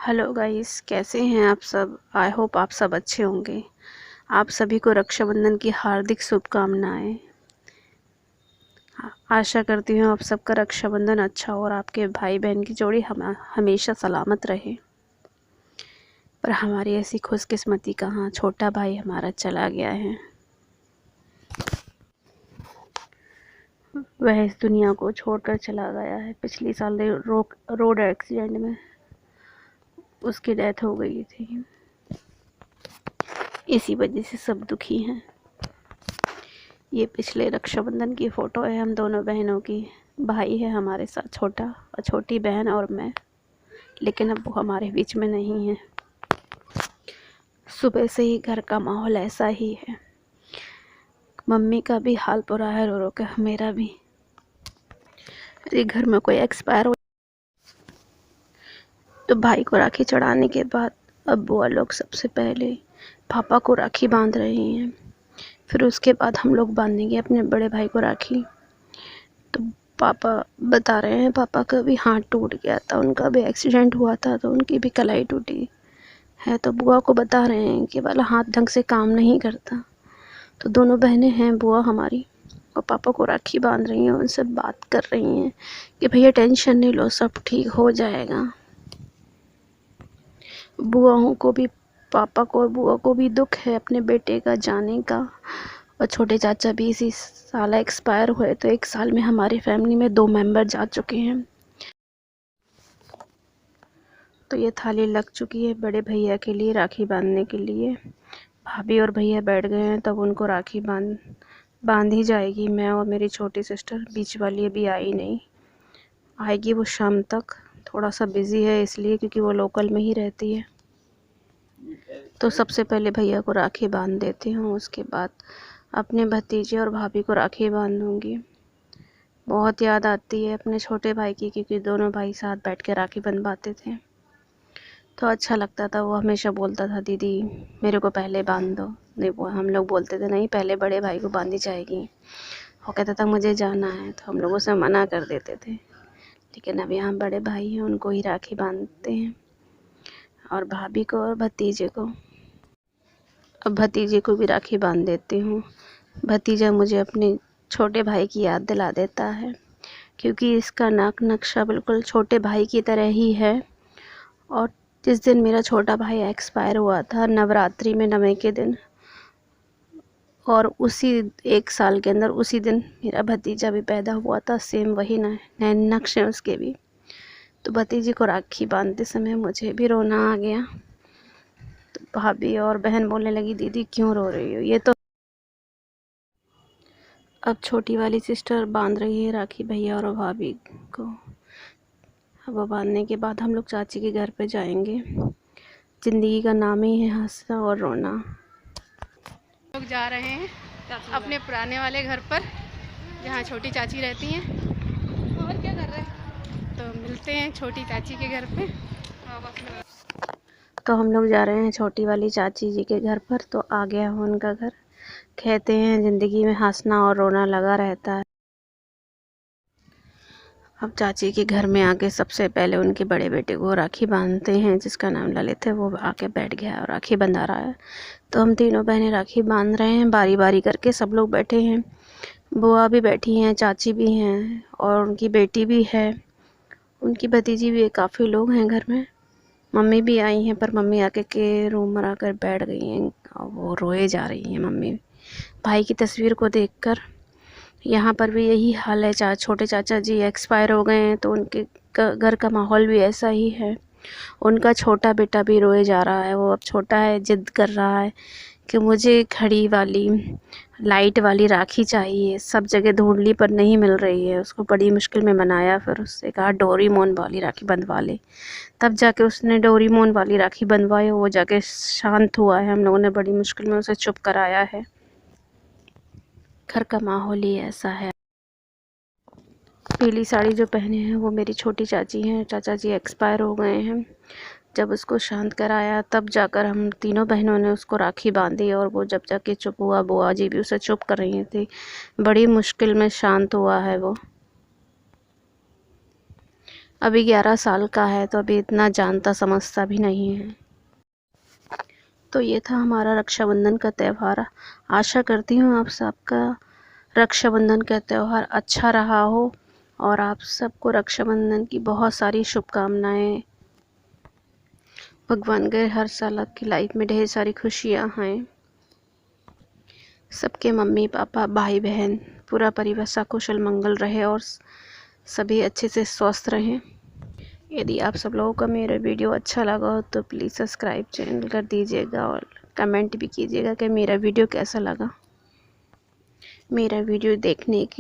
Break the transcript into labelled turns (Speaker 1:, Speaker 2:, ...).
Speaker 1: Hello guys, कैसे हैं आप सब। आई होप आप सब अच्छे होंगे। आप सभी को रक्षाबंधन की हार्दिक शुभकामनाएं। आशा करती हूँ आप सबका रक्षाबंधन अच्छा हो और आपके भाई बहन की जोड़ी हमेशा सलामत रहे। पर हमारी ऐसी खुशकिस्मती कहाँ, छोटा भाई हमारा चला गया है। वह इस दुनिया को छोड़कर चला गया है। पिछले साल रोड एक्सीडेंट में उसकी डेथ हो गई थी। इसी वजह से सब दुखी हैं। ये पिछले रक्षाबंधन की फ़ोटो है हम दोनों बहनों की। भाई है हमारे साथ छोटा और छोटी बहन और मैं, लेकिन अब वो हमारे बीच में नहीं है। सुबह से ही घर का माहौल ऐसा ही है। मम्मी का भी हाल बुरा है, रो रो के मेरा भी। यदि घर में कोई एक्सपायर हो तो भाई को राखी चढ़ाने के बाद अब बुआ लोग सबसे पहले पापा को राखी बांध रहे हैं। फिर उसके बाद हम लोग बांधेंगे अपने बड़े भाई को राखी। तो पापा बता रहे हैं, पापा का भी हाथ टूट गया था, उनका भी एक्सीडेंट हुआ था तो उनकी भी कलाई टूटी है। तो बुआ को बता रहे हैं कि वाला हाथ ढंग से काम नहीं करता। तो दोनों बहनें हैं बुआ हमारी, और पापा को राखी बांध रही हैं, उनसे बात कर रही हैं कि भैया टेंशन नहीं लो, सब ठीक हो जाएगा। बुआओं को भी, पापा को और बुआ को भी दुख है अपने बेटे का जाने का। और छोटे चाचा भी इसी साल एक्सपायर हुए, तो एक साल में हमारी फैमिली में 2 मेंबर जा चुके हैं। तो ये थाली लग चुकी है बड़े भैया के लिए राखी बांधने के लिए। भाभी और भैया बैठ गए हैं, तब उनको राखी बांध ही जाएगी। मैं और मेरी छोटी सिस्टर, बीच वाली अभी आई नहीं, आएगी वो शाम तक। थोड़ा सा बिज़ी है इसलिए, क्योंकि वो लोकल में ही रहती है। तो सबसे पहले भैया को राखी बांध देती हूँ, उसके बाद अपने भतीजे और भाभी को राखी बांधूँगी। बहुत याद आती है अपने छोटे भाई की, क्योंकि दोनों भाई साथ बैठ के राखी बंधवाते थे तो अच्छा लगता था। वो हमेशा बोलता था, दीदी मेरे को पहले बांध दो। नहीं, वो हम लोग बोलते थे नहीं, पहले बड़े भाई को बांधी जाएगी। वो कहता था मुझे जाना है, तो हम लोग उसे मना कर देते थे। लेकिन अब यहाँ बड़े भाई हैं, उनको ही राखी बांधते हैं, और भाभी को और भतीजे को। अब भतीजे को भी राखी बांध देती हूँ। भतीजा मुझे अपने छोटे भाई की याद दिला देता है, क्योंकि इसका नाक नक्शा बिल्कुल छोटे भाई की तरह ही है। और जिस दिन मेरा छोटा भाई एक्सपायर हुआ था, नवरात्रि में 9वें के दिन, और उसी 1 साल के अंदर उसी दिन मेरा भतीजा भी पैदा हुआ था। सेम वही नए नक्शे उसके भी। तो भतीजी को राखी बांधते समय मुझे भी रोना आ गया। तो भाभी और बहन बोलने लगी, दीदी क्यों रो रही हो। ये तो अब छोटी वाली सिस्टर बांध रही है राखी भैया और भाभी को। अब बांधने के बाद हम लोग चाची के घर पे जाएंगे। ज़िंदगी का नाम ही है हंसना और रोना। लोग जा रहे हैं अपने पुराने वाले घर पर, जहाँ छोटी चाची रहती हैं। और क्या कर रहे हैं, तो मिलते हैं छोटी चाची के घर पे। तो हम लोग जा रहे हैं छोटी वाली चाची जी के घर पर। तो आ गया है उनका घर। कहते हैं ज़िंदगी में हंसना और रोना लगा रहता है। अब चाची के घर में आके सबसे पहले उनके बड़े बेटे को राखी बांधते हैं, जिसका नाम ललित है। वो आके बैठ गया और राखी बंधा रहा है। तो हम तीनों बहनें राखी बांध रहे हैं, बारी बारी करके। सब लोग बैठे हैं, बुआ भी बैठी हैं, चाची भी हैं, और उनकी बेटी भी है, उनकी भतीजी भी है। काफ़ी लोग हैं घर में। मम्मी भी आई हैं, पर मम्मी आके के रूम में आकर बैठ गई हैं और वो रोए जा रही हैं मम्मी, भाई की तस्वीर को देखकर। यहाँ पर भी यही हाल है। छोटे चाचा जी एक्सपायर हो गए हैं, तो उनके घर का माहौल भी ऐसा ही है। उनका छोटा बेटा भी रोए जा रहा है। वो अब छोटा है, ज़िद कर रहा है कि मुझे खड़ी वाली लाइट वाली राखी चाहिए। सब जगह ढूंढ ली पर नहीं मिल रही है। उसको बड़ी मुश्किल में मनाया, फिर उससे कहा डोरीमोन वाली राखी बंधवा ले। तब जाके उसने डोरीमोन वाली राखी बंधवाई, वो जाके शांत हुआ है। हम लोगों ने बड़ी मुश्किल में उसे चुप कराया है। घर का माहौल ही ऐसा है। पीली साड़ी जो पहने हैं वो मेरी छोटी चाची हैं। चाचा जी एक्सपायर हो गए हैं। जब उसको शांत कराया, तब जाकर हम तीनों बहनों ने उसको राखी बांधी, और वो जब जाके चुप हुआ, बुआ जी भी उसे चुप कर रही थी। बड़ी मुश्किल में शांत हुआ है वो। अभी 11 साल का है, तो अभी इतना जानता समझता भी नहीं है। तो ये था हमारा रक्षाबंधन का त्यौहार। आशा करती हूँ आप सबका रक्षाबंधन का त्यौहार अच्छा रहा हो और आप सबको रक्षाबंधन की बहुत सारी शुभकामनाएं। भगवान करे हर साल आपकी लाइफ में ढेर सारी खुशियाँ आएँ। सबके मम्मी पापा भाई बहन पूरा परिवार सकुशल मंगल रहे और सभी अच्छे से स्वस्थ रहें। यदि आप सब लोगों का मेरा वीडियो अच्छा लगा हो तो प्लीज़ सब्सक्राइब चैनल कर दीजिएगा और कमेंट भी कीजिएगा कि मेरा वीडियो कैसा लगा। मेरा वीडियो देखने के